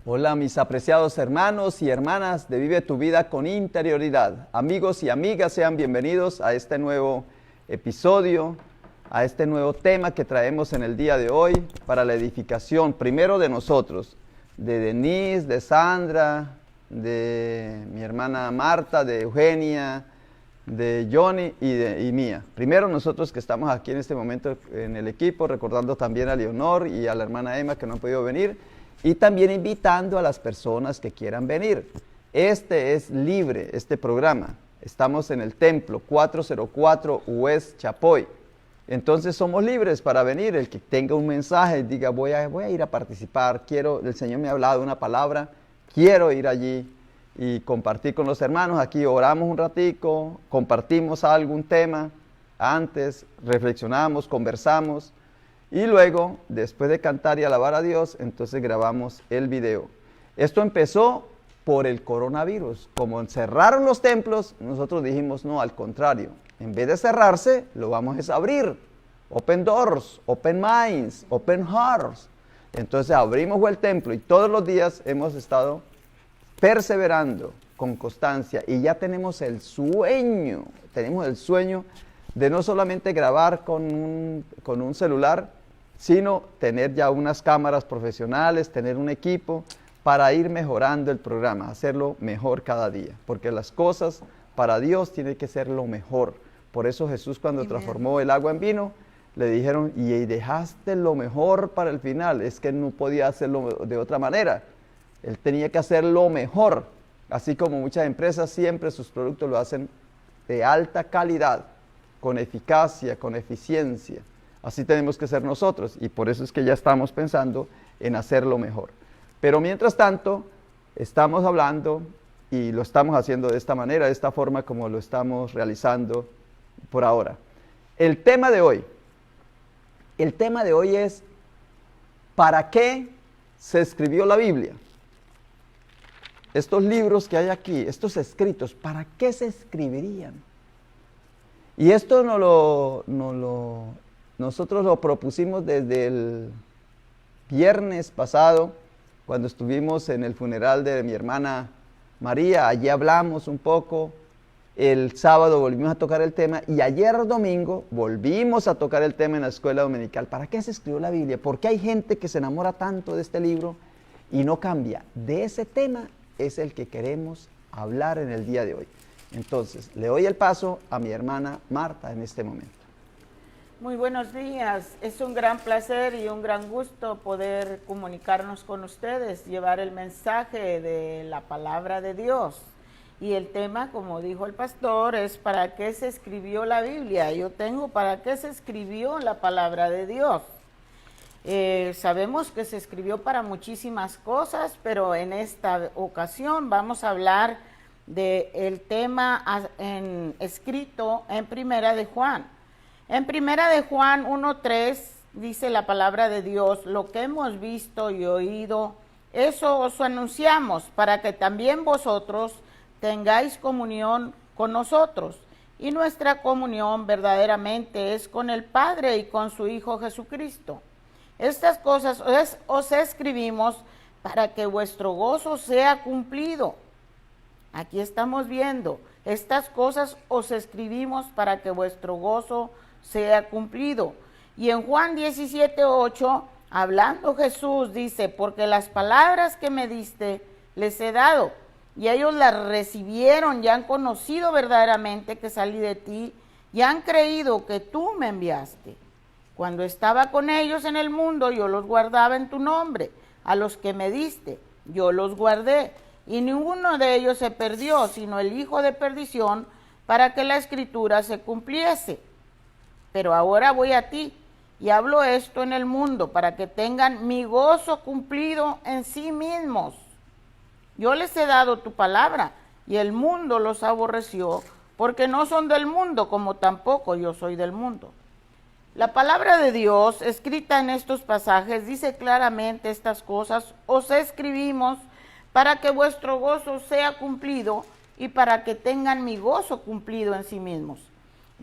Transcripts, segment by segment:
Hola mis apreciados hermanos y hermanas de Vive tu Vida con Interioridad. Amigos y amigas, sean bienvenidos a este nuevo episodio, a este nuevo tema que traemos en el día de hoy para la edificación, primero de nosotros, de Denise, de Sandra, de mi hermana Marta, de Eugenia, de Johnny y mía. Primero nosotros que estamos aquí en este momento en el equipo, recordando también a Leonor y a la hermana Emma que no han podido venir, y también invitando a las personas que quieran venir. Este es libre, este programa. Estamos en el templo 404 West Chapoy. Entonces somos libres para venir. El que tenga un mensaje, diga voy a ir a participar, el Señor me ha hablado una palabra, quiero ir allí y compartir con los hermanos. Aquí oramos un ratico, compartimos algún tema, antes reflexionamos, conversamos. Y luego, después de cantar y alabar a Dios, entonces grabamos el video. Esto empezó por el coronavirus. Como cerraron los templos, nosotros dijimos, no, al contrario. En vez de cerrarse, lo vamos a abrir. Open doors, open minds, open hearts. Entonces abrimos el templo y todos los días hemos estado perseverando con constancia. Y ya tenemos el sueño de no solamente grabar con un celular, sino tener ya unas cámaras profesionales, tener un equipo para ir mejorando el programa, hacerlo mejor cada día, porque las cosas para Dios tienen que ser lo mejor. Por eso Jesús cuando transformó el agua en vino, le dijeron, y dejaste lo mejor para el final. Es que él no podía hacerlo de otra manera, él tenía que hacer lo mejor, así como muchas empresas siempre sus productos lo hacen de alta calidad, con eficacia, con eficiencia. Así tenemos que ser nosotros y por eso es que ya estamos pensando en hacerlo mejor. Pero mientras tanto, estamos hablando y lo estamos haciendo de esta manera, de esta forma como lo estamos realizando por ahora. El tema de hoy es ¿para qué se escribió la Biblia? Estos libros que hay aquí, estos escritos, ¿para qué se escribirían? Y esto nosotros lo propusimos desde el viernes pasado, cuando estuvimos en el funeral de mi hermana María. Allí hablamos un poco, el sábado volvimos a tocar el tema y ayer domingo volvimos a tocar el tema en la escuela dominical. ¿Para qué se escribió la Biblia? ¿Por qué hay gente que se enamora tanto de este libro y no cambia? De ese tema es el que queremos hablar en el día de hoy. Entonces, le doy el paso a mi hermana Marta en este momento. Muy buenos días, es un gran placer y un gran gusto poder comunicarnos con ustedes, llevar el mensaje de la palabra de Dios. Y el tema, como dijo el pastor, es ¿para qué se escribió la Biblia? Yo tengo ¿para qué se escribió la palabra de Dios? Sabemos que se escribió para muchísimas cosas, pero en esta ocasión vamos a hablar del tema escrito en Primera de Juan. En Primera de Juan 1:3 dice la palabra de Dios, lo que hemos visto y oído, eso os anunciamos, para que también vosotros tengáis comunión con nosotros. Y nuestra comunión verdaderamente es con el Padre y con su Hijo Jesucristo. Estas cosas os escribimos para que vuestro gozo sea cumplido. Aquí estamos viendo, estas cosas os escribimos para que vuestro gozo sea cumplido. Y en Juan 17:8, hablando Jesús, dice, porque las palabras que me diste les he dado, y ellos las recibieron y han conocido verdaderamente que salí de ti, y han creído que tú me enviaste. Cuando estaba con ellos en el mundo, yo los guardaba en tu nombre, a los que me diste, yo los guardé, y ninguno de ellos se perdió, sino el hijo de perdición, para que la escritura se cumpliese. Pero ahora voy a ti y hablo esto en el mundo para que tengan mi gozo cumplido en sí mismos. Yo les he dado tu palabra y el mundo los aborreció porque no son del mundo como tampoco yo soy del mundo. La palabra de Dios escrita en estos pasajes dice claramente estas cosas os escribimos para que vuestro gozo sea cumplido y para que tengan mi gozo cumplido en sí mismos.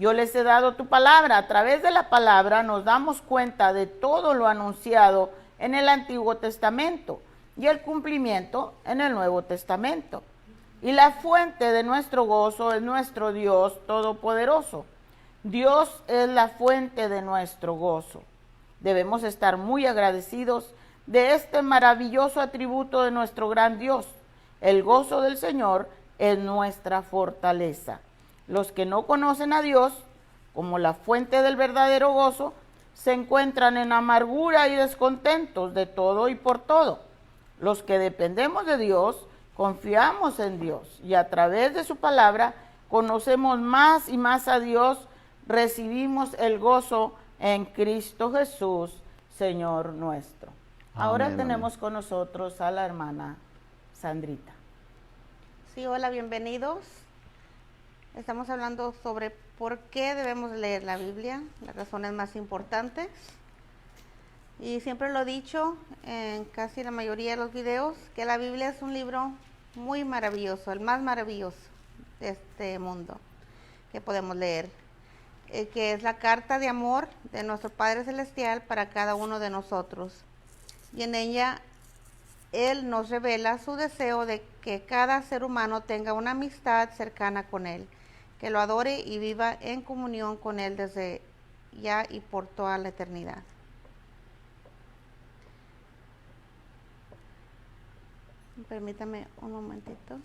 Yo les he dado tu palabra. A través de la palabra nos damos cuenta de todo lo anunciado en el Antiguo Testamento. y el cumplimiento en el Nuevo Testamento. Y la fuente de nuestro gozo es nuestro Dios Todopoderoso. Dios es la fuente de nuestro gozo. Debemos estar muy agradecidos de este maravilloso atributo de nuestro gran Dios. El gozo del Señor es nuestra fortaleza. Los que no conocen a Dios como la fuente del verdadero gozo se encuentran en amargura y descontentos de todo y por todo. Los que dependemos de Dios, confiamos en Dios y a través de su palabra conocemos más y más a Dios, recibimos el gozo en Cristo Jesús, Señor nuestro. Ahora Amén, tenemos con nosotros a la hermana Sandrita. Sí, hola, bienvenidos. Estamos hablando sobre por qué debemos leer la Biblia, las razones más importantes. Y siempre lo he dicho en casi la mayoría de los videos, que la Biblia es un libro muy maravilloso, el más maravilloso de este mundo que podemos leer, que es la carta de amor de nuestro Padre Celestial para cada uno de nosotros. Y en ella Él nos revela su deseo de que cada ser humano tenga una amistad cercana con Él, que lo adore y viva en comunión con Él desde ya y por toda la eternidad. Permítame un momentito.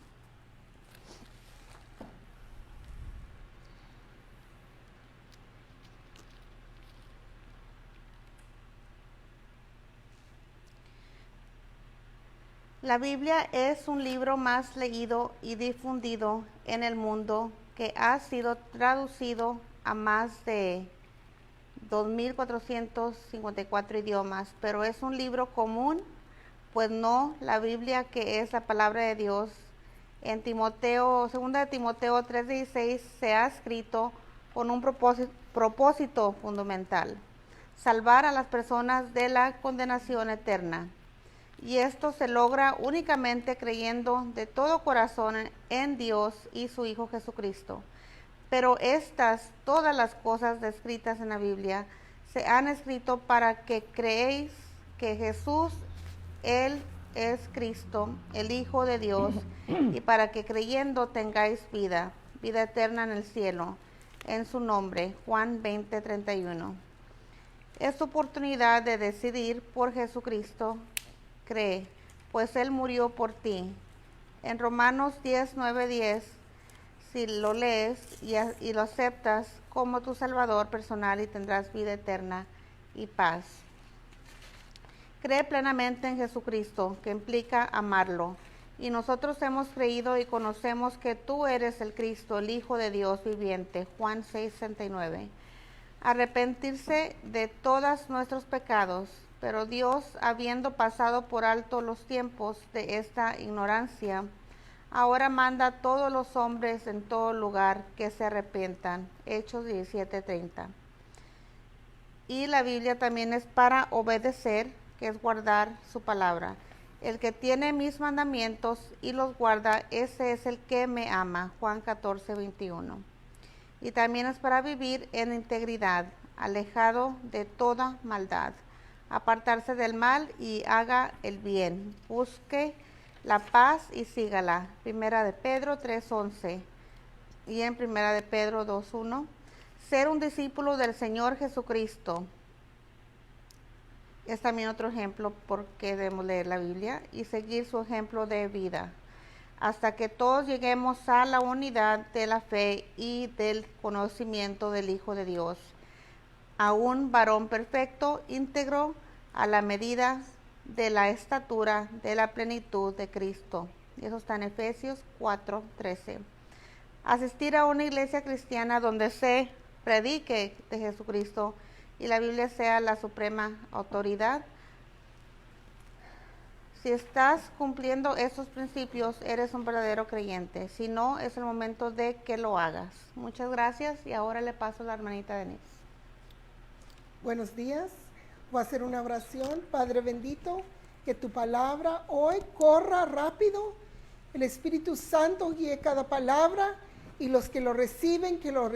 La Biblia es un libro más leído y difundido en el mundo, que ha sido traducido a más de 2.454 idiomas, pero es un libro común, pues no la Biblia, que es la palabra de Dios. En Timoteo, 2 de Timoteo 3:16 se ha escrito con un propósito fundamental: salvar a las personas de la condenación eterna. Y esto se logra únicamente creyendo de todo corazón en Dios y su Hijo Jesucristo. Pero todas las cosas descritas en la Biblia, se han escrito para que creéis que Jesús, Él es Cristo, el Hijo de Dios, y para que creyendo tengáis vida eterna en el cielo, en su nombre. Juan 20:31. Es tu oportunidad de decidir por Jesucristo. Cree, pues Él murió por ti. En Romanos 10:9-10, si lo lees y lo aceptas como tu Salvador personal, y tendrás vida eterna y paz. Cree plenamente en Jesucristo, que implica amarlo. Y nosotros hemos creído y conocemos que tú eres el Cristo, el Hijo de Dios viviente. Juan 6:69. Arrepentirse de todos nuestros pecados. Pero Dios, habiendo pasado por alto los tiempos de esta ignorancia, ahora manda a todos los hombres en todo lugar que se arrepientan. Hechos 17:30. Y la Biblia también es para obedecer, que es guardar su palabra. El que tiene mis mandamientos y los guarda, ese es el que me ama. Juan 14:21. Y también es para vivir en integridad, alejado de toda maldad. Apartarse del mal y haga el bien. Busque la paz y sígala. Primera de Pedro 3:11 y en Primera de Pedro 2:1. Ser un discípulo del Señor Jesucristo es también otro ejemplo por qué debemos leer la Biblia y seguir su ejemplo de vida, hasta que todos lleguemos a la unidad de la fe y del conocimiento del Hijo de Dios, a un varón perfecto, íntegro, a la medida de la estatura de la plenitud de Cristo. Y eso está en Efesios 4:13. Asistir a una iglesia cristiana donde se predique de Jesucristo y la Biblia sea la suprema autoridad. Si estás cumpliendo esos principios, eres un verdadero creyente. Si no, es el momento de que lo hagas. Muchas gracias y ahora le paso a la hermanita Denise. Buenos días. Voy a hacer una oración. Padre bendito, que tu palabra hoy corra rápido. El Espíritu Santo guíe cada palabra y los que lo reciben, que lo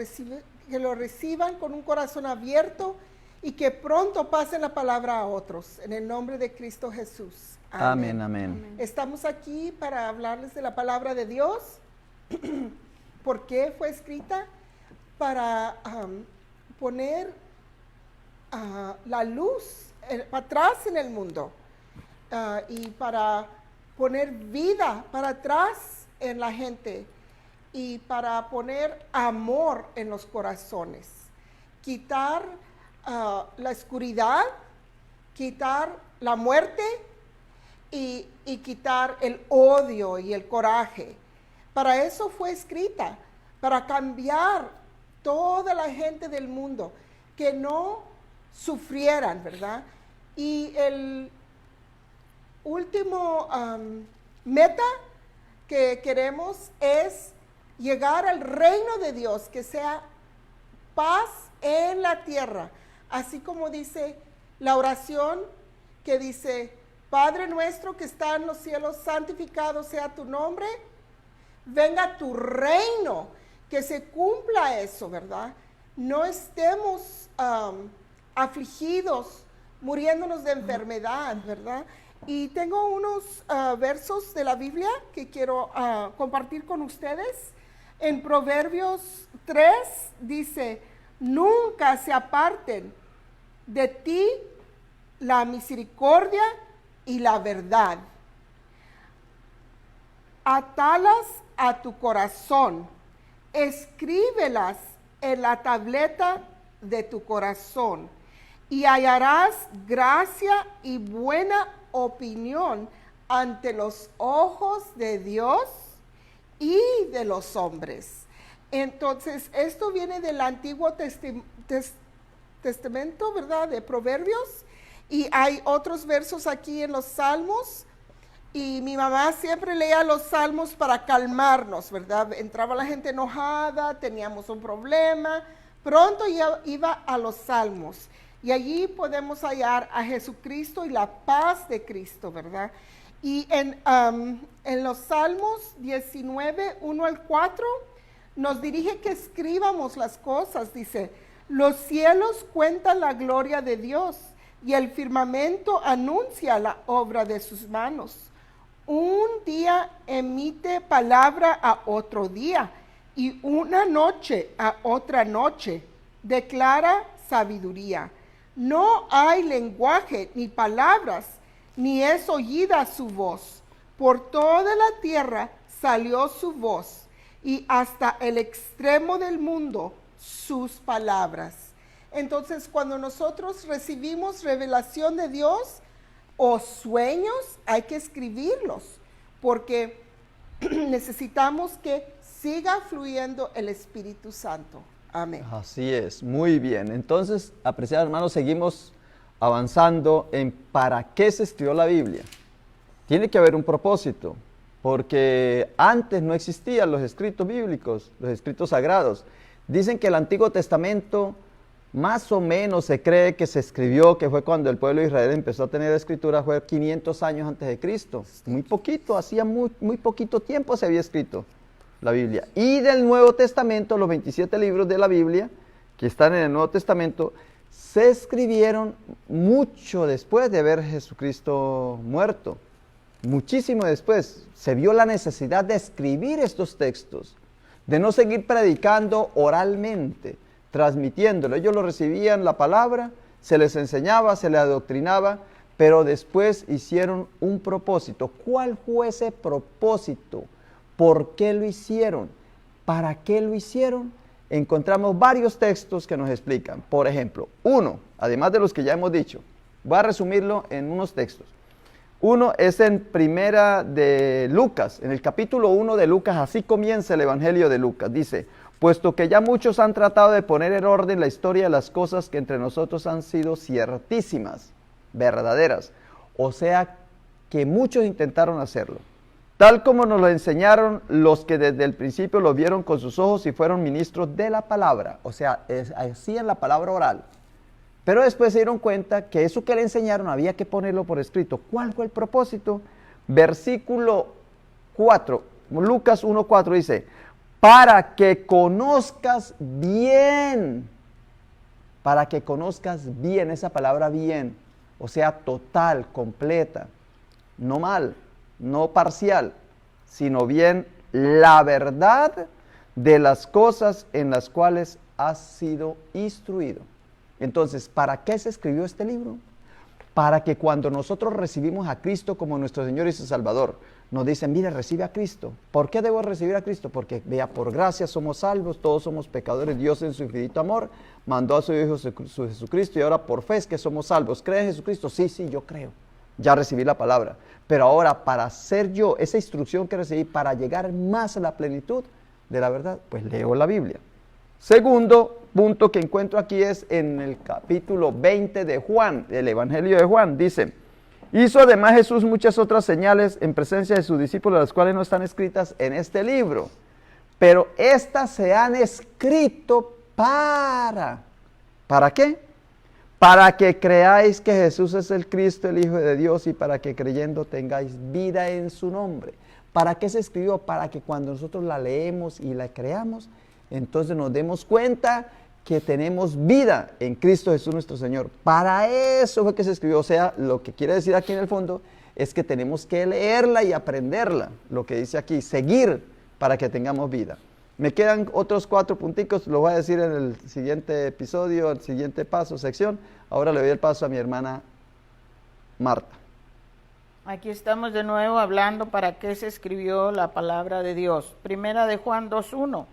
reciban con un corazón abierto y que pronto pasen la palabra a otros. En el nombre de Cristo Jesús. Amén, amén. Estamos aquí para hablarles de la palabra de Dios. ¿Por qué fue escrita? Para poner la luz para atrás en el mundo y para poner vida para atrás en la gente y para poner amor en los corazones. Quitar la oscuridad, quitar la muerte y quitar el odio y el coraje. Para eso fue escrita, para cambiar toda la gente del mundo, que no sufrieran, ¿verdad? Y el último meta que queremos es llegar al reino de Dios, que sea paz en la tierra, así como dice la oración que dice: Padre nuestro que está en los cielos, santificado sea tu nombre, venga tu reino, que se cumpla eso, ¿verdad? No estemos afligidos, muriéndonos de enfermedad, ¿verdad? Y tengo unos versos de la Biblia que quiero compartir con ustedes. En Proverbios 3 dice: nunca se aparten de ti la misericordia y la verdad. Atalas a tu corazón, escríbelas en la tableta de tu corazón, y hallarás gracia y buena opinión ante los ojos de Dios y de los hombres. Entonces, esto viene del Antiguo Testamento, ¿verdad? De Proverbios, y hay otros versos aquí en los Salmos. Y mi mamá siempre leía los salmos para calmarnos, ¿verdad? Entraba la gente enojada, teníamos un problema, pronto ya iba a los salmos. Y allí podemos hallar a Jesucristo y la paz de Cristo, ¿verdad? Y en los Salmos 19, 1 al 4, nos dirige que escribamos las cosas. Dice: los cielos cuentan la gloria de Dios, y el firmamento anuncia la obra de sus manos. Un día emite palabra a otro día, y una noche a otra noche declara sabiduría. No hay lenguaje ni palabras, ni es oída su voz. Por toda la tierra salió su voz, y hasta el extremo del mundo sus palabras. Entonces, cuando nosotros recibimos revelación de Dios o sueños, hay que escribirlos, porque necesitamos que siga fluyendo el Espíritu Santo. Amén. Así es, muy bien. Entonces, apreciados hermanos, seguimos avanzando en para qué se escribió la Biblia. Tiene que haber un propósito, porque antes no existían los escritos bíblicos, los escritos sagrados. Dicen que el Antiguo Testamento más o menos se cree que se escribió, que fue cuando el pueblo de Israel empezó a tener escritura, fue 500 años antes de Cristo. Muy poquito, hacía muy poquito tiempo se había escrito la Biblia. Y del Nuevo Testamento, los 27 libros de la Biblia, que están en el Nuevo Testamento, se escribieron mucho después de ver Jesucristo muerto. Muchísimo después se vio la necesidad de escribir estos textos, de no seguir predicando oralmente, transmitiéndolo. Ellos lo recibían la palabra, se les enseñaba, se les adoctrinaba, pero después hicieron un propósito. ¿Cuál fue ese propósito? ¿Por qué lo hicieron? ¿Para qué lo hicieron? Encontramos varios textos que nos explican. Por ejemplo, uno, además de los que ya hemos dicho, voy a resumirlo en unos textos. Uno es en Primera de Lucas, en el capítulo 1 de Lucas, así comienza el Evangelio de Lucas. Dice: puesto que ya muchos han tratado de poner en orden la historia de las cosas que entre nosotros han sido ciertísimas, verdaderas. O sea, que muchos intentaron hacerlo. Tal como nos lo enseñaron los que desde el principio lo vieron con sus ojos y fueron ministros de la palabra. O sea, hacían la palabra oral. Pero después se dieron cuenta que eso que le enseñaron había que ponerlo por escrito. ¿Cuál fue el propósito? Versículo 4, Lucas 1:4 dice: para que conozcas bien, para que conozcas bien, esa palabra bien, o sea, total, completa. no mal, no parcial, sino bien la verdad de las cosas en las cuales has sido instruido. Entonces, ¿para qué se escribió este libro? Para que cuando nosotros recibimos a Cristo como nuestro Señor y su Salvador, nos dicen, mire, recibe a Cristo. ¿Por qué debo recibir a Cristo? Porque, vea, por gracia somos salvos, todos somos pecadores. Dios en su infinito amor mandó a su Hijo su Jesucristo, y ahora por fe es que somos salvos. ¿Crees en Jesucristo? Sí, yo creo. Ya recibí la palabra. Pero ahora, para hacer yo esa instrucción que recibí, para llegar más a la plenitud de la verdad, pues leo la Biblia. Segundo punto que encuentro aquí es en el capítulo 20 de Juan, del Evangelio de Juan. Dice, hizo además Jesús muchas otras señales en presencia de sus discípulos, las cuales no están escritas en este libro, pero estas se han escrito ¿para qué? Para que creáis que Jesús es el Cristo, el Hijo de Dios, y para que creyendo tengáis vida en su nombre. ¿Para qué se escribió? Para que cuando nosotros la leemos y la creamos, entonces nos demos cuenta que tenemos vida en Cristo Jesús nuestro Señor. Para eso fue que se escribió. O sea, lo que quiere decir aquí en el fondo es que tenemos que leerla y aprenderla. Lo que dice aquí, seguir para que tengamos vida. Me quedan otros 4 punticos, lo voy a decir en el siguiente episodio, el siguiente paso, sección. Ahora le doy el paso a mi hermana Marta. Aquí estamos de nuevo hablando para qué se escribió la palabra de Dios. Primera de Juan 2:1.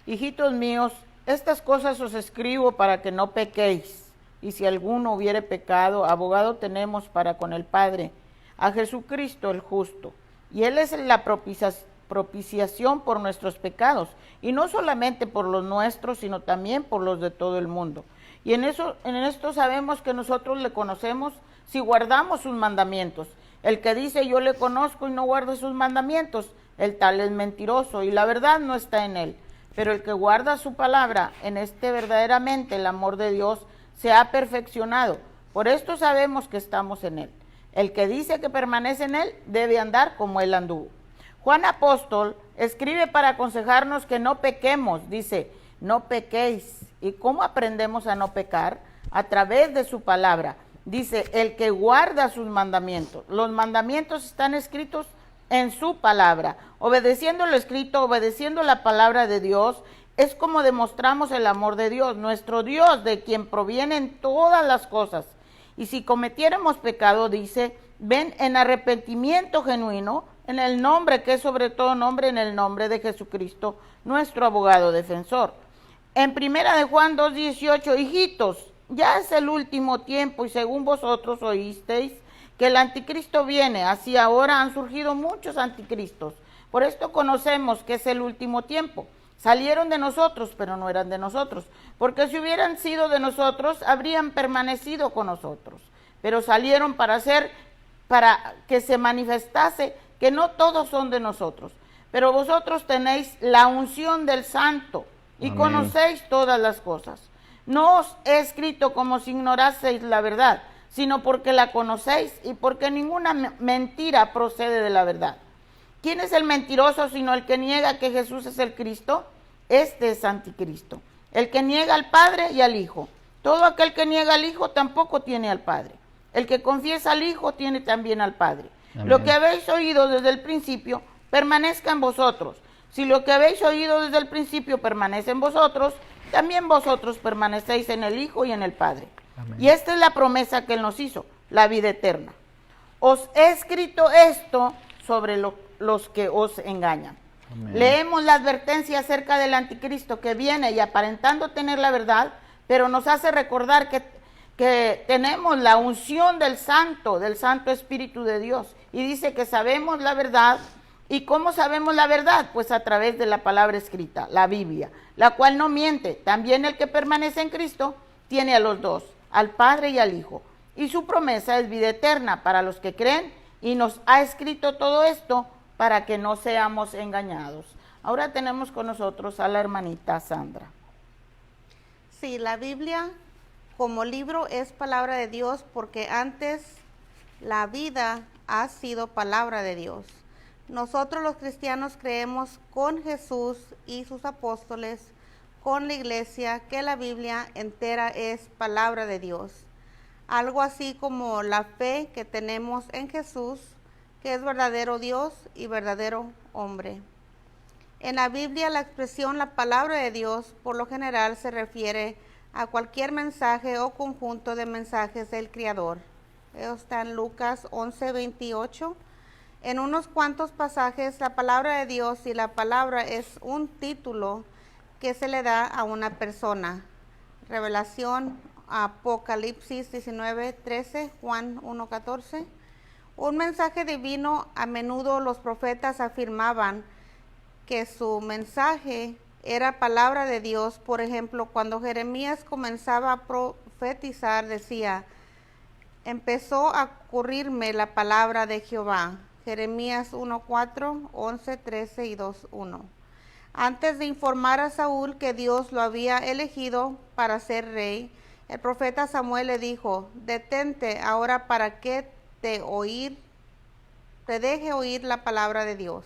Hijitos míos, estas cosas os escribo para que no pequéis. Y si alguno hubiere pecado, abogado tenemos para con el Padre, a Jesucristo el justo. Y Él es la propiciación por nuestros pecados, y no solamente por los nuestros, sino también por los de todo el mundo. Y en esto sabemos que nosotros le conocemos si guardamos sus mandamientos. El que dice yo le conozco y no guarda sus mandamientos, el tal es mentiroso y la verdad no está en él. Pero el que guarda su palabra, en este verdaderamente el amor de Dios se ha perfeccionado. Por esto sabemos que estamos en él. El que dice que permanece en él debe andar como él anduvo. Juan apóstol escribe para aconsejarnos que no pequemos, dice, no pequéis. ¿Y cómo aprendemos a no pecar? A través de su palabra. Dice, el que guarda sus mandamientos. Los mandamientos están escritos en su palabra. Obedeciendo lo escrito, obedeciendo la palabra de Dios, es como demostramos el amor de Dios, nuestro Dios, de quien provienen todas las cosas. Y si cometiéramos pecado, dice, ven en arrepentimiento genuino, en el nombre que es sobre todo nombre, en el nombre de Jesucristo, nuestro abogado defensor. En primera de Juan 2:18, hijitos, ya es el último tiempo y según vosotros oísteis que el anticristo viene, así ahora han surgido muchos anticristos. Por esto conocemos que es el último tiempo. Salieron de nosotros, pero no eran de nosotros, porque si hubieran sido de nosotros, habrían permanecido con nosotros. Pero salieron para que se manifestase que no todos son de nosotros. Pero vosotros tenéis la unción del Santo y Amén. Conocéis todas las cosas. No os he escrito como si ignoraseis la verdad, sino porque la conocéis y porque ninguna mentira procede de la verdad. ¿Quién es el mentiroso sino el que niega que Jesús es el Cristo? Este es anticristo, el que niega al Padre y al Hijo. Todo aquel que niega al Hijo tampoco tiene al Padre. El que confiesa al Hijo tiene también al Padre. Amén. Lo que habéis oído desde el principio permanezca en vosotros. Si lo que habéis oído desde el principio permanece en vosotros, también vosotros permanecéis en el Hijo y en el Padre. Amén. Y esta es la promesa que Él nos hizo, la vida eterna. Os he escrito esto sobre los que os engañan. Amén. Leemos la advertencia acerca del anticristo que viene y aparentando tener la verdad, pero nos hace recordar que tenemos la unción del Santo Espíritu de Dios. Y dice que sabemos la verdad. ¿Y cómo sabemos la verdad? Pues a través de la palabra escrita, la Biblia, la cual no miente. También el que permanece en Cristo tiene a los dos, al Padre y al Hijo. Y su promesa es vida eterna para los que creen, y nos ha escrito todo esto para que no seamos engañados. Ahora tenemos con nosotros a la hermanita Sandra. Sí, la Biblia como libro es palabra de Dios porque antes la vida ha sido palabra de Dios. Nosotros los cristianos creemos con Jesús y sus apóstoles, con la iglesia, que la Biblia entera es palabra de Dios. Algo así como la fe que tenemos en Jesús, que es verdadero Dios y verdadero hombre. En la Biblia la expresión la palabra de Dios por lo general se refiere a cualquier mensaje o conjunto de mensajes del Creador. Eso está en Lucas 11:28. En unos cuantos pasajes la palabra de Dios y la palabra es un título que se le da a una persona. Revelación, Apocalipsis 19:13, Juan 1:14. Un mensaje divino, a menudo los profetas afirmaban que su mensaje era palabra de Dios. Por ejemplo, cuando Jeremías comenzaba a profetizar, decía: empezó a ocurrirme la palabra de Jehová. Jeremías 1:4, 11:13 y 2:1. Antes de informar a Saúl que Dios lo había elegido para ser rey, el profeta Samuel le dijo: detente ahora para que te deje oír la palabra de Dios.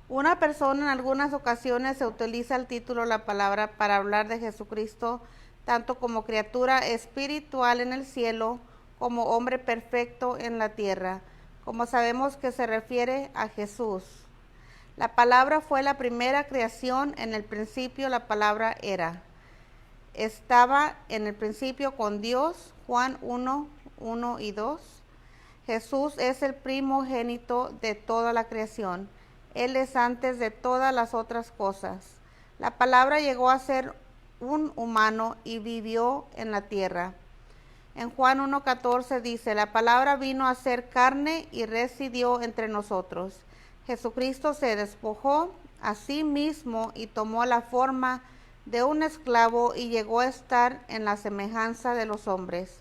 Una persona en algunas ocasiones se utiliza el título la palabra para hablar de Jesucristo, tanto como criatura espiritual en el cielo, como hombre perfecto en la tierra, como sabemos que se refiere a Jesús. La palabra fue la primera creación. En el principio la palabra era. Estaba en el principio con Dios, Juan 1:1 y 2. Jesús es el primogénito de toda la creación. Él es antes de todas las otras cosas. La palabra llegó a ser un humano y vivió en la tierra. En Juan 1:14 dice: la palabra vino a ser carne y residió entre nosotros. Jesucristo se despojó a sí mismo y tomó la forma de un esclavo y llegó a estar en la semejanza de los hombres.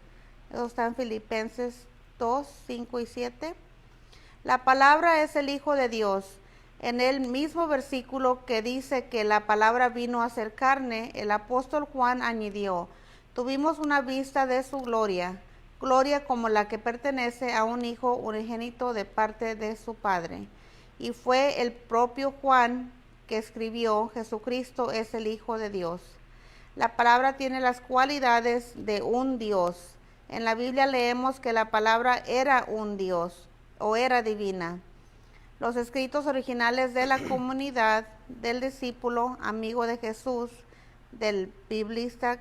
Eso está en Filipenses 2:5 y 7. La palabra es el Hijo de Dios. En el mismo versículo que dice que la palabra vino a ser carne, el apóstol Juan añadió: tuvimos una vista de su gloria, gloria como la que pertenece a un hijo unigénito de parte de su Padre. Y fue el propio Juan que escribió: Jesucristo es el Hijo de Dios. La palabra tiene las cualidades de un Dios. En la Biblia leemos que la palabra era un Dios o era divina. Los escritos originales de la comunidad del discípulo, amigo de Jesús, del biblista,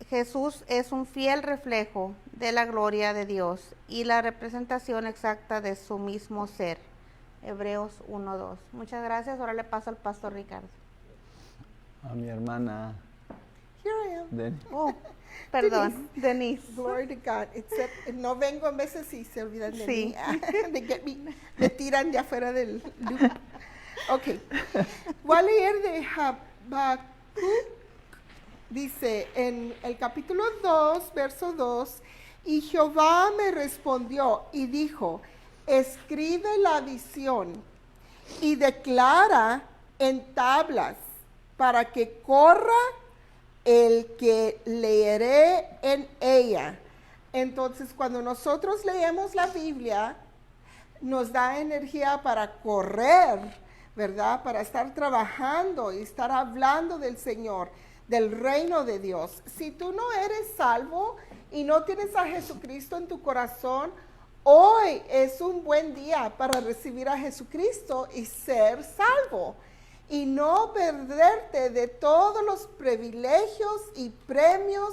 Jesús es un fiel reflejo de la gloria de Dios y la representación exacta de su mismo ser. Hebreos 1:2. Muchas gracias. Ahora le paso al pastor Ricardo. A mi hermana Here I am. Denny. Oh, perdón, Denise. Glory to God. No vengo a veces y se olvidan de Sí. mí. Me tiran de afuera del loop. Ok. Voy a leer de Habacuc. Dice en el capítulo 2, verso 2: y Jehová me respondió y dijo: escribe la visión y declara en tablas para que corra el que leeré en ella. Entonces, cuando nosotros leemos la Biblia, nos da energía para correr, ¿verdad? Para estar trabajando y estar hablando del Señor, del reino de Dios. Si tú no eres salvo y no tienes a Jesucristo en tu corazón, hoy es un buen día para recibir a Jesucristo y ser salvo. Y no perderte de todos los privilegios y premios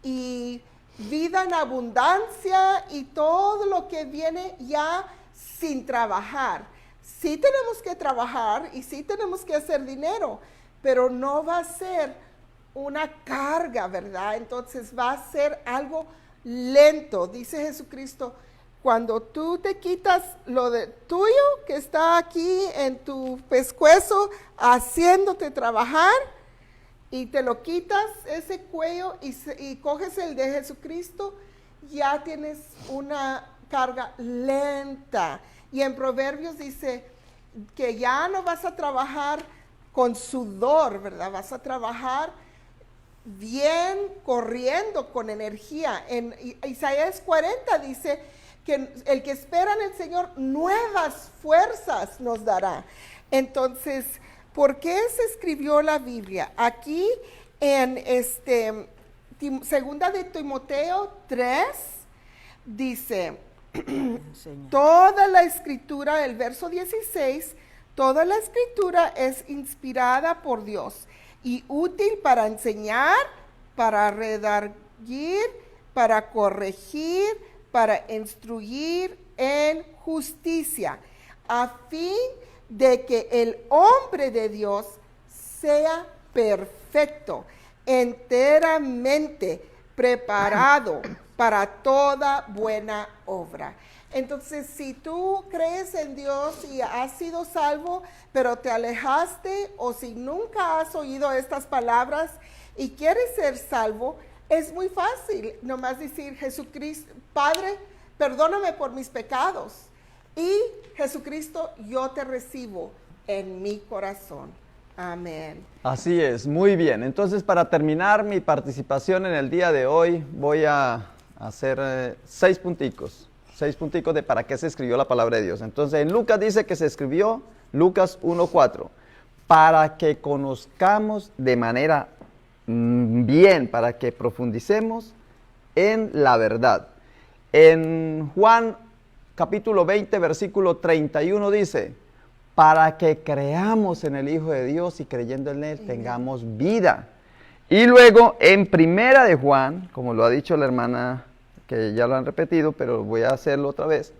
y vida en abundancia y todo lo que viene ya sin trabajar. Sí tenemos que trabajar y sí tenemos que hacer dinero, pero no va a ser una carga, ¿verdad? Entonces va a ser algo lento. Dice Jesucristo: cuando tú te quitas lo de tuyo que está aquí en tu pescuezo haciéndote trabajar y te lo quitas ese cuello y coges el de Jesucristo, ya tienes una carga lenta. Y en Proverbios dice que ya no vas a trabajar con sudor, ¿verdad? Vas a trabajar bien, corriendo con energía. En Isaías 40 dice que el que espera en el Señor nuevas fuerzas nos dará. Entonces, ¿por qué se escribió la Biblia? Aquí en segunda de Timoteo 3 dice Señor. Toda la escritura, el verso 16, toda la escritura es inspirada por Dios y útil para enseñar, para redarguir, para corregir, para instruir en justicia, a fin de que el hombre de Dios sea perfecto, enteramente preparado para toda buena obra. Entonces, si tú crees en Dios y has sido salvo, pero te alejaste, o si nunca has oído estas palabras y quieres ser salvo, es muy fácil nomás decir: Jesucristo, Padre, perdóname por mis pecados, y Jesucristo, yo te recibo en mi corazón. Amén. Así es, muy bien. Entonces, para terminar mi participación en el día de hoy, voy a hacer 6 punticos de para qué se escribió la palabra de Dios. Entonces, en Lucas dice que se escribió, Lucas 1:4, para que conozcamos de manera bien, para que profundicemos en la verdad. En Juan capítulo 20, versículo 31 dice: para que creamos en el Hijo de Dios y creyendo en Él tengamos vida. Y luego en Primera de Juan, como lo ha dicho la hermana, que ya lo han repetido, pero voy a hacerlo otra vez.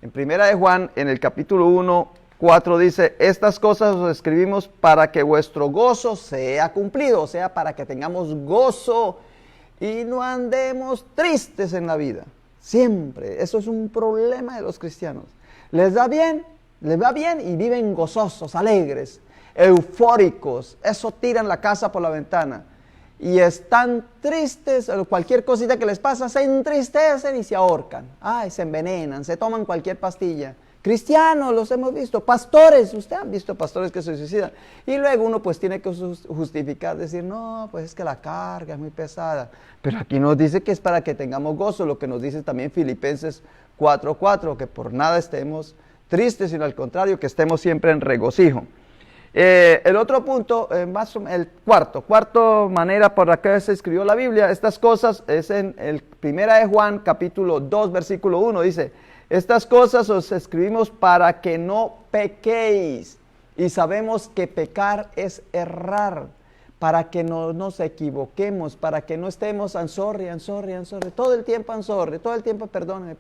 En Primera de Juan, en el capítulo 1:4 dice: estas cosas os escribimos para que vuestro gozo sea cumplido, o sea, para que tengamos gozo y no andemos tristes en la vida. Siempre, eso es un problema de los cristianos. Les va bien y viven gozosos, alegres, eufóricos. Eso tiran la casa por la ventana. Y están tristes, cualquier cosita que les pasa, se entristecen y se ahorcan. Ay, se envenenan, se toman cualquier pastilla. Cristianos, los hemos visto, pastores, ustedes han visto pastores que se suicidan. Y luego uno pues tiene que justificar, decir: no, pues es que la carga es muy pesada. Pero aquí nos dice que es para que tengamos gozo, lo que nos dice también Filipenses 4:4, que por nada estemos tristes, sino al contrario, que estemos siempre en regocijo. El otro punto, el cuarto manera por la que se escribió la Biblia, estas cosas, es en el Primera de Juan, capítulo 2, versículo 1, dice: estas cosas os escribimos para que no pequéis, y sabemos que pecar es errar, para que no nos equivoquemos, para que no estemos I'm sorry, todo el tiempo I'm sorry, todo el tiempo perdóneme,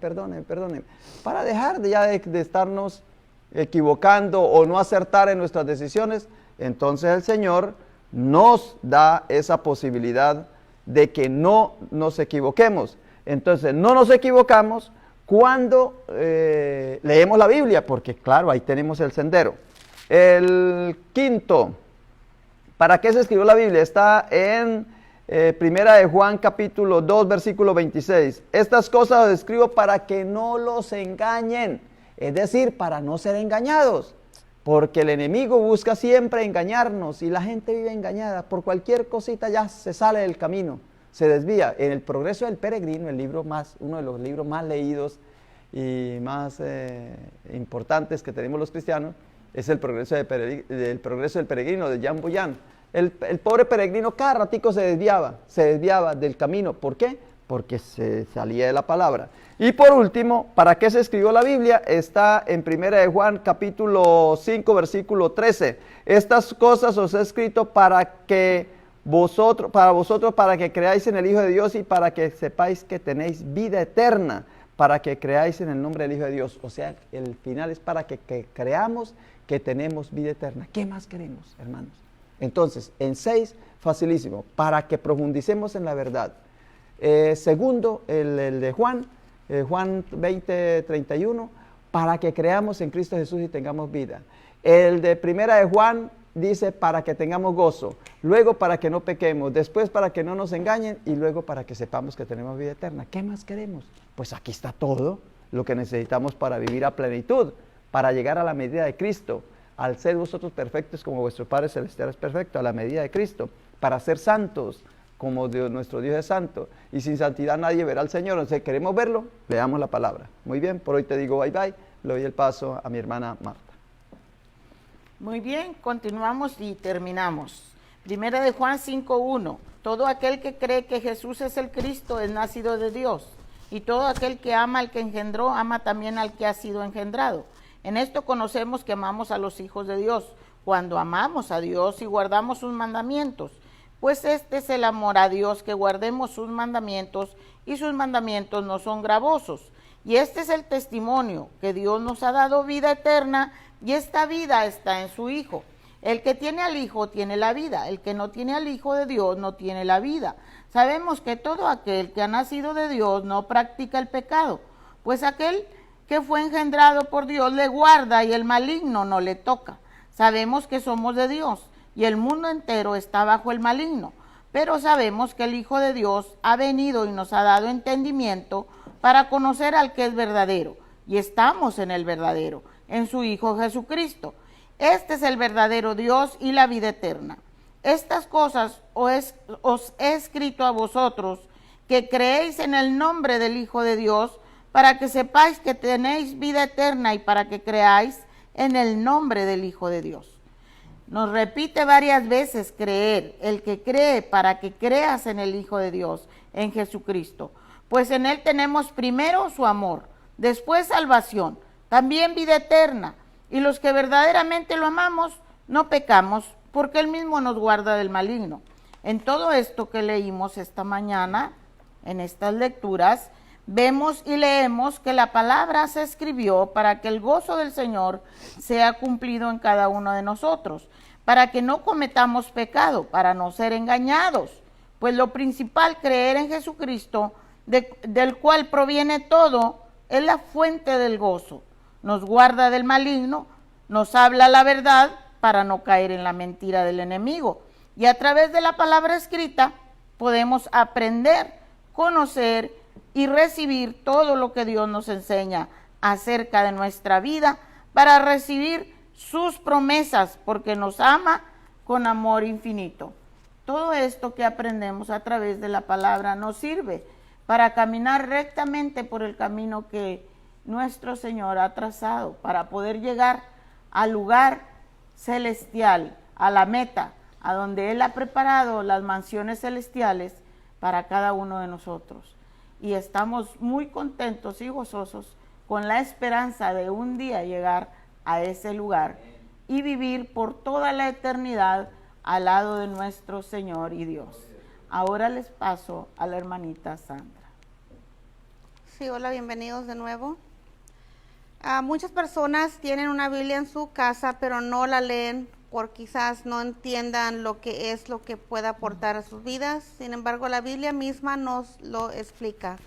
para dejar de estarnos equivocando o no acertar en nuestras decisiones. Entonces el Señor nos da esa posibilidad de que no nos equivoquemos. Entonces no nos equivocamos cuando leemos la Biblia, porque claro, ahí tenemos el sendero. El quinto, ¿para qué se escribió la Biblia? Está en Primera de Juan capítulo 2, versículo 26. Estas cosas os escribo para que no los engañen, es decir, para no ser engañados, porque el enemigo busca siempre engañarnos y la gente vive engañada. Por cualquier cosita ya se sale del camino, se desvía. En El Progreso del Peregrino, uno de los libros más leídos y más importantes que tenemos los cristianos, es el Progreso del Peregrino de Jean Bouyan. El pobre peregrino cada ratico se desviaba del camino. ¿Por qué? Porque se salía de la palabra. Y por último, ¿para qué se escribió la Biblia? Está en Primera de Juan capítulo 5, versículo 13. Estas cosas os he escrito para vosotros, para que creáis en el Hijo de Dios y para que sepáis que tenéis vida eterna, para que creáis en el nombre del Hijo de Dios. O sea, el final es para que creamos que tenemos vida eterna. ¿Qué más queremos, hermanos? Entonces, en 6, facilísimo, para que profundicemos en la verdad. Segundo, el de Juan 20, 31, para que creamos en Cristo Jesús y tengamos vida. El de Primera de Juan dice para que tengamos gozo, luego para que no pequemos, después para que no nos engañen y luego para que sepamos que tenemos vida eterna. ¿Qué más queremos? Pues aquí está todo lo que necesitamos para vivir a plenitud, para llegar a la medida de Cristo, al ser vosotros perfectos como vuestro Padre Celestial es perfecto, a la medida de Cristo, para ser santos como nuestro Dios es santo, y sin santidad nadie verá al Señor. Entonces, ¿queremos verlo? Leamos la palabra. Muy bien, por hoy te digo bye bye, le doy el paso a mi hermana Marta. Muy bien, continuamos y terminamos. Primera de Juan 5:1. Todo aquel que cree que Jesús es el Cristo es nacido de Dios, y todo aquel que ama al que engendró, ama también al que ha sido engendrado. En esto conocemos que amamos a los hijos de Dios, cuando amamos a Dios y guardamos sus mandamientos. Pues este es el amor a Dios, que guardemos sus mandamientos, y sus mandamientos no son gravosos. Y este es el testimonio, que Dios nos ha dado vida eterna, y esta vida está en su Hijo. El que tiene al Hijo tiene la vida, el que no tiene al Hijo de Dios no tiene la vida. Sabemos que todo aquel que ha nacido de Dios no practica el pecado, pues aquel que fue engendrado por Dios le guarda y el maligno no le toca. Sabemos que somos de Dios y el mundo entero está bajo el maligno, pero sabemos que el Hijo de Dios ha venido y nos ha dado entendimiento para conocer al que es verdadero, y estamos en el verdadero, en su Hijo Jesucristo. Este es el verdadero Dios y la vida eterna. Estas cosas os he escrito a vosotros, que creéis en el nombre del Hijo de Dios, para que sepáis que tenéis vida eterna y para que creáis en el nombre del Hijo de Dios. Nos repite varias veces creer, el que cree, para que creas en el Hijo de Dios, en Jesucristo. Pues en Él tenemos primero su amor, después salvación, también vida eterna. Y los que verdaderamente lo amamos, no pecamos, porque Él mismo nos guarda del maligno. En todo esto que leímos esta mañana, en estas lecturas, vemos y leemos que la palabra se escribió para que el gozo del Señor sea cumplido en cada uno de nosotros, para que no cometamos pecado, para no ser engañados. Pues lo principal, creer en Jesucristo, del cual proviene todo, es la fuente del gozo. Nos guarda del maligno, nos habla la verdad para no caer en la mentira del enemigo. Y a través de la palabra escrita podemos aprender, conocer y recibir todo lo que Dios nos enseña acerca de nuestra vida para recibir sus promesas, porque nos ama con amor infinito. Todo esto que aprendemos a través de la palabra nos sirve para caminar rectamente por el camino que nuestro Señor ha trazado, para poder llegar al lugar celestial, a la meta, a donde Él ha preparado las mansiones celestiales para cada uno de nosotros. Y estamos muy contentos y gozosos con la esperanza de un día llegar a ese lugar y vivir por toda la eternidad al lado de nuestro Señor y Dios. Ahora les paso a la hermanita Sandra. Sí, hola, bienvenidos de nuevo. Muchas personas tienen una Biblia en su casa, pero no la leen por quizás no entiendan lo que puede aportar a sus vidas. Sin embargo, la Biblia misma nos lo explica.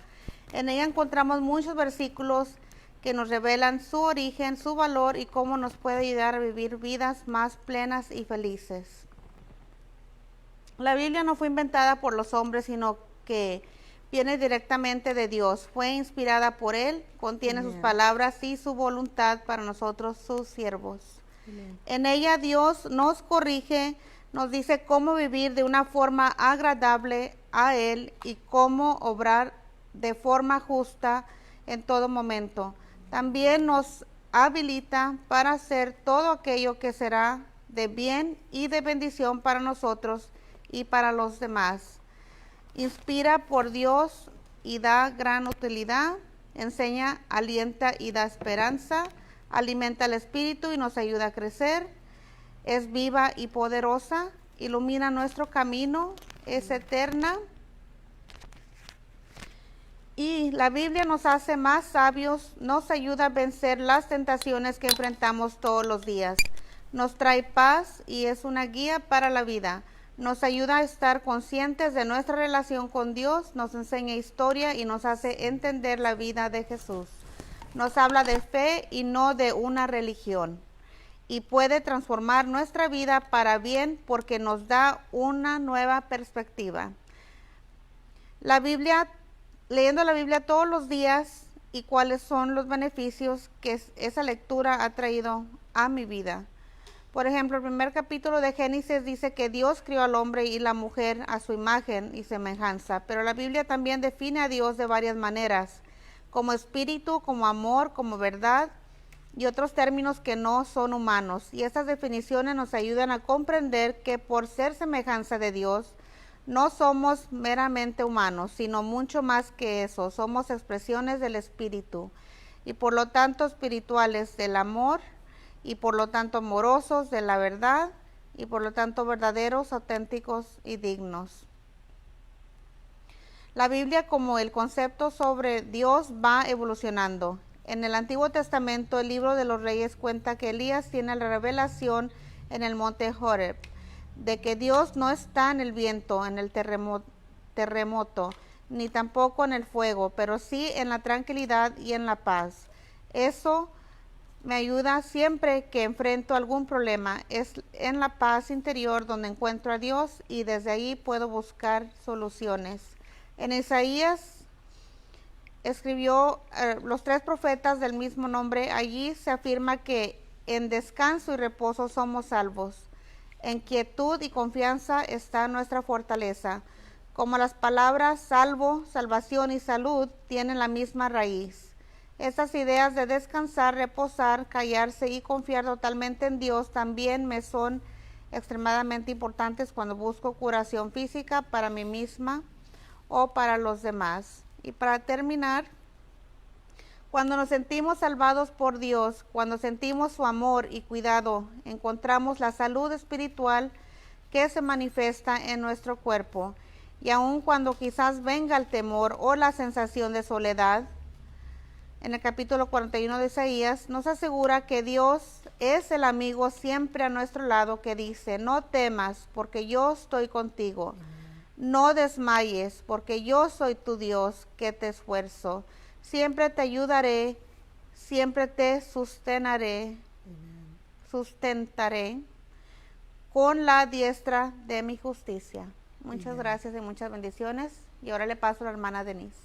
En ella encontramos muchos versículos que nos revelan su origen, su valor y cómo nos puede ayudar a vivir vidas más plenas y felices. La Biblia no fue inventada por los hombres, sino que viene directamente de Dios. Fue inspirada por Él, contiene sus palabras y su voluntad para nosotros, sus siervos. En ella Dios nos corrige, nos dice cómo vivir de una forma agradable a Él y cómo obrar de forma justa en todo momento. También nos habilita para hacer todo aquello que será de bien y de bendición para nosotros y para los demás. Inspira por Dios y da gran utilidad, enseña, alienta y da esperanza, alimenta el espíritu y nos ayuda a crecer, es viva y poderosa, ilumina nuestro camino, es eterna. Y la Biblia nos hace más sabios, nos ayuda a vencer las tentaciones que enfrentamos todos los días, nos trae paz y es una guía para la vida. Nos ayuda a estar conscientes de nuestra relación con Dios, nos enseña historia y nos hace entender la vida de Jesús. Nos habla de fe y no de una religión. Y puede transformar nuestra vida para bien porque nos da una nueva perspectiva. La Biblia, leyendo la Biblia todos los días y cuáles son los beneficios que esa lectura ha traído a mi vida. Por ejemplo, el primer capítulo de Génesis dice que Dios crió al hombre y la mujer a su imagen y semejanza, pero la Biblia también define a Dios de varias maneras, como espíritu, como amor, como verdad y otros términos que no son humanos. Y estas definiciones nos ayudan a comprender que por ser semejanza de Dios, No somos meramente humanos, sino mucho más que eso. Somos expresiones del Espíritu y por lo tanto espirituales del amor y por lo tanto amorosos de la verdad y por lo tanto verdaderos, auténticos y dignos. La Biblia como el concepto sobre Dios va evolucionando. En el Antiguo Testamento, el libro de los Reyes cuenta que Elías tiene la revelación en el monte Horeb, de que Dios no está en el viento, en el terremoto, ni tampoco en el fuego, pero sí en la tranquilidad y en la paz. Eso me ayuda siempre que enfrento algún problema. Es en la paz interior donde encuentro a Dios y desde ahí puedo buscar soluciones. En Isaías escribió los 3 profetas del mismo nombre. Allí se afirma que en descanso y reposo somos salvos. En quietud y confianza está nuestra fortaleza. Como las palabras salvo, salvación y salud tienen la misma raíz. Estas ideas de descansar, reposar, callarse y confiar totalmente en Dios también me son extremadamente importantes cuando busco curación física para mí misma o para los demás. Y para terminar, cuando nos sentimos salvados por Dios, cuando sentimos su amor y cuidado, encontramos la salud espiritual que se manifiesta en nuestro cuerpo. Y aun cuando quizás venga el temor o la sensación de soledad, en el capítulo 41 de Isaías, nos asegura que Dios es el amigo siempre a nuestro lado que dice, no temas porque yo estoy contigo. No desmayes, porque yo soy tu Dios, que te esfuerzo. Siempre te ayudaré, siempre te sustentaré con la diestra de mi justicia. Muchas gracias y muchas bendiciones. Y ahora le paso a la hermana Denise.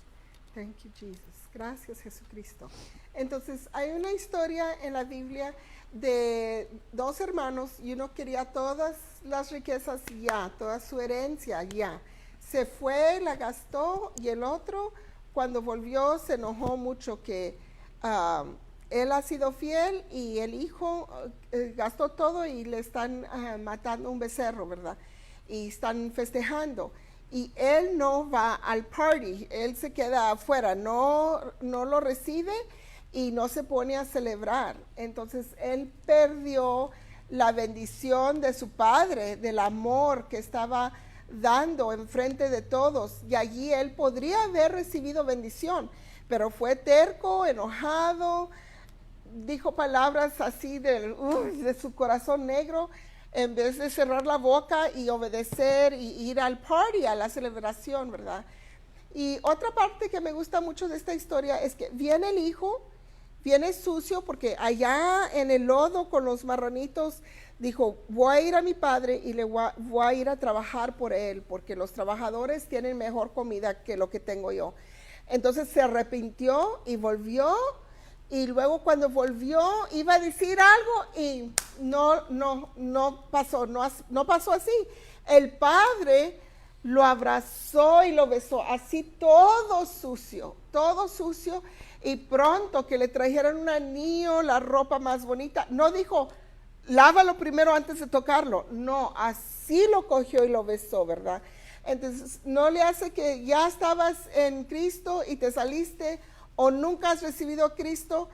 Thank you, Jesus. Gracias, Jesucristo. Entonces, hay una historia en la Biblia de 2 hermanos y uno quería todas las riquezas ya, toda su herencia ya. Se fue, la gastó y el otro cuando volvió se enojó mucho que él ha sido fiel y el hijo gastó todo y le están matando un becerro, ¿verdad? Y están festejando. Y él no va al party, él se queda afuera, no lo recibe y no se pone a celebrar. Entonces él perdió la bendición de su padre, del amor que estaba dando enfrente de todos, y allí él podría haber recibido bendición, pero fue terco, enojado, dijo palabras así de su corazón negro, en vez de cerrar la boca y obedecer y ir al party, a la celebración, ¿verdad? Y otra parte que me gusta mucho de esta historia es que viene el hijo, viene sucio, porque allá en el lodo con los marranitos, dijo, voy a ir a mi padre y le voy a ir a trabajar por él, porque los trabajadores tienen mejor comida que lo que tengo yo. Entonces se arrepintió y volvió, y luego cuando volvió iba a decir algo y no pasó así. El padre lo abrazó y lo besó, así todo sucio, y pronto que le trajeron un anillo, la ropa más bonita, no dijo, lávalo primero antes de tocarlo, no, así lo cogió y lo besó, ¿verdad? Entonces, no le hace que ya estabas en Cristo y te saliste o nunca has recibido a Cristo,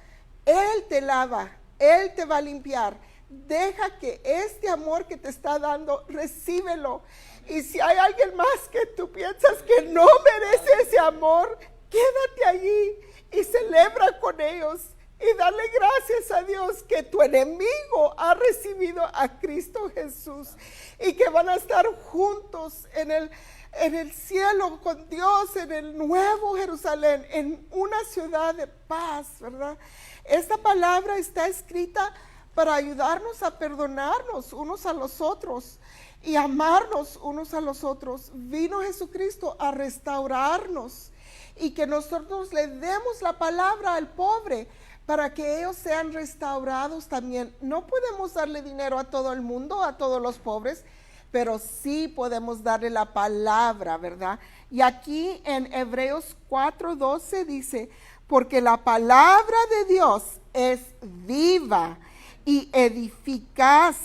Él te lava, Él te va a limpiar. Deja que este amor que te está dando, recíbelo. Y si hay alguien más que tú piensas que no merece ese amor, quédate allí y celebra con ellos. Y dale gracias a Dios que tu enemigo ha recibido a Cristo Jesús y que van a estar juntos en el cielo con Dios, en el nuevo Jerusalén, en una ciudad de paz, ¿verdad? Esta palabra está escrita para ayudarnos a perdonarnos unos a los otros y amarnos unos a los otros. Vino Jesucristo a restaurarnos y que nosotros le demos la palabra al pobre para que ellos sean restaurados también. No podemos darle dinero a todo el mundo, a todos los pobres, pero sí podemos darle la palabra, ¿verdad? Y aquí en Hebreos 4:12 dice, porque la palabra de Dios es viva y eficaz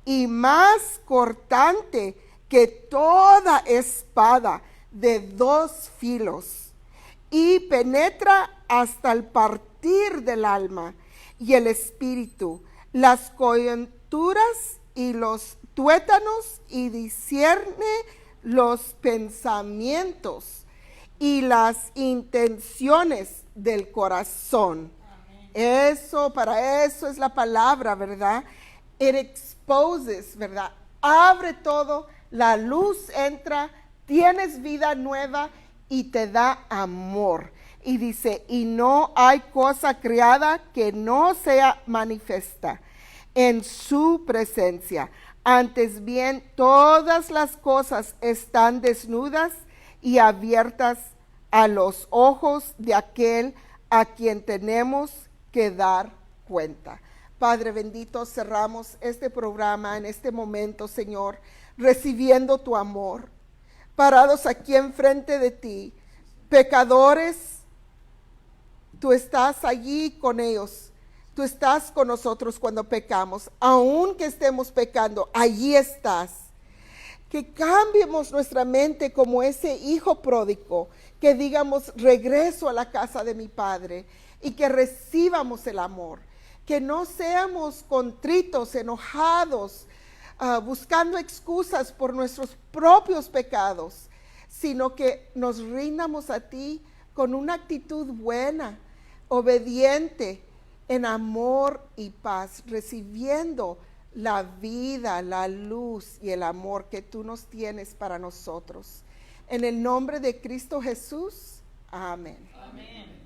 y más cortante que toda espada de 2 filos y penetra hasta el partir del alma y el espíritu, las coyunturas y los tuétanos, y discierne los pensamientos y las intenciones del corazón. Para eso es la palabra, ¿verdad? It exposes, ¿verdad? Abre todo, la luz entra, tienes vida nueva y te da amor. Y dice, y no hay cosa creada que no sea manifiesta en su presencia. Antes bien, todas las cosas están desnudas y abiertas a los ojos de aquel a quien tenemos que dar cuenta. Padre bendito, cerramos este programa en este momento, Señor, recibiendo tu amor, parados aquí enfrente de ti, pecadores. Tú estás allí con ellos. Tú estás con nosotros cuando pecamos. Aunque estemos pecando, allí estás. Que cambiemos nuestra mente como ese hijo pródigo. Que digamos, regreso a la casa de mi padre. Y que recibamos el amor. Que no seamos contritos, enojados, buscando excusas por nuestros propios pecados. Sino que nos rindamos a ti con una actitud buena, obediente, en amor y paz, recibiendo la vida, la luz y el amor que tú nos tienes para nosotros. En el nombre de Cristo Jesús, amén. Amén.